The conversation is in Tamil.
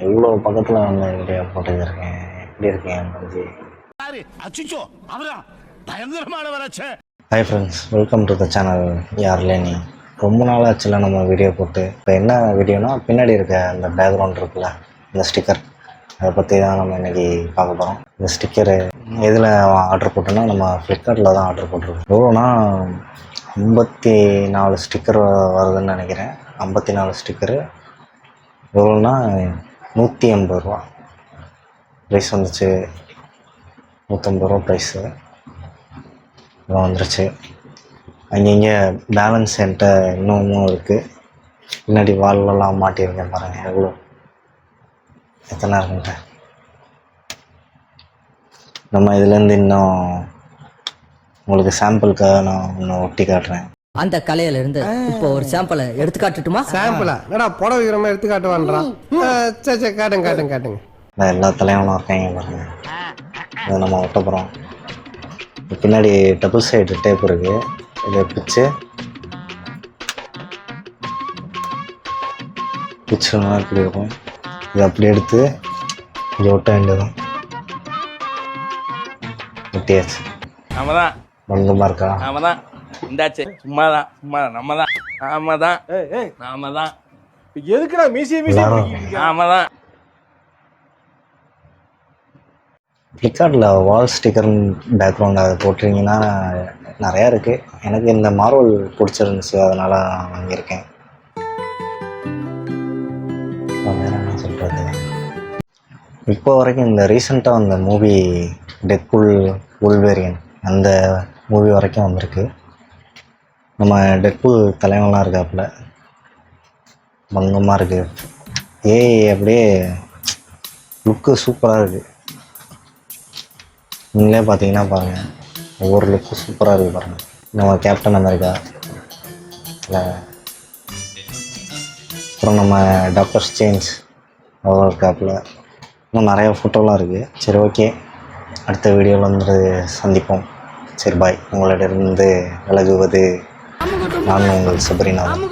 இவ்வளோ பக்கத்தில் வந்து வீடியோ போட்டுருக்கேன். எப்படி இருக்கேன் மஞ்சி? Hi friends, welcome to the channel யார்லே நீ. ரொம்ப நாள் ஆச்சுல நம்ம வீடியோ போட்டு. இப்போ என்ன வீடியோனா, பின்னாடி இருக்க அந்த பேக்ரவுண்ட் இருக்குல்ல, இந்த ஸ்டிக்கர், அதை பற்றி தான் நம்ம இன்றைக்கி பார்க்க போகிறோம். இந்த ஸ்டிக்கரு எதில் ஆர்டர் போட்டோன்னா, நம்ம ஃப்ளிப்கார்ட்டில் தான் ஆர்டர் போட்டிருக்கோம். எவ்வளோனா 54 ஸ்டிக்கர் வருதுன்னு நினைக்கிறேன். 54 ஸ்டிக்கரு எவ்வளோனா 180 ரூபா ப்ரைஸ் வந்துச்சு. 150 ரூபா ப்ரைஸு வந்துருச்சு. அங்கங்கே பேலன்ஸ் என்கிட்ட இன்னமும் இருக்குது. பின்னாடி வால்லெல்லாம் மாட்டியிருக்கேன் பாருங்கள், எவ்வளோ எத்தனை இருக்குன்ட்டு. நம்ம இதுலேருந்து இன்னும் உங்களுக்கு சாம்பிளுக்காக நான் இன்னும் ஒட்டி காட்டுறேன். அந்த கலையில இருந்து இப்போ ஒரு சாம்பிளை எடுத்து காட்டுட்டுமா? சாம்பிளா? என்னடா புடவை வைக்கிறமா எடுத்து காட்டுவான்றான். சரி காட்டுங்க. எல்லா தலைவனும் இருக்காங்க பாருங்க. இதை நம்ம ஒட்ட போகிறோம். பின்னாடி டபுள் சைடு டேப் இருக்குது. இதை பிச்சுனா இப்படி இருக்கும். இதை அப்படி எடுத்து இங்கே ஒட்ட வேண்டியதும். ஒட்டியாச்சு. பங்கமாக இருக்கா? ஆமாதான். இந்தாச்சு. சும்மாதான் நாமதான். எதுக்குடா ஆமாதான். ஃப்ளிப்கார்ட்டில் வால் ஸ்டிக்கர் பேக்ரவுண்ட் அதை போட்டிருந்தீங்கன்னா நிறையா இருக்குது. எனக்கு இந்த மார்வல் பிடிச்சிருந்துச்சு, அதனால் வாங்கியிருக்கேன். வேறு என்ன சொல்கிறது, இப்போ வரைக்கும் இந்த ரீசெண்டாக அந்த மூவி டெட்பூல் வுல்வேரியன், அந்த மூவி வரைக்கும் வந்திருக்கு. நம்ம டெட்பூல் தலைவன்லாம் இருக்காப்புல, பங்கமாக இருக்குது. அப்படியே லுக்கு சூப்பராக இருக்குது. நீங்களே பார்த்தீங்கன்னா பாருங்கள், ஒவ்வொரு லுக்கும் சூப்பராக இருக்குது பாருங்கள். நம்ம கேப்டன் அமெரிக்கா இல்லை, அப்புறம் நம்ம டாக்டர் ஸ்ட்ரேஞ்ச் அவ்வளோ இருக்காப்புல. இன்னும் நிறையா ஃபோட்டோலாம் இருக்குது. சரி, ஓகே, அடுத்த வீடியோவில் வந்து சந்திப்போம். சரி, பாய். உங்களிடமிருந்து விலகுவது நான் உங்கள் சபரிநாதன்.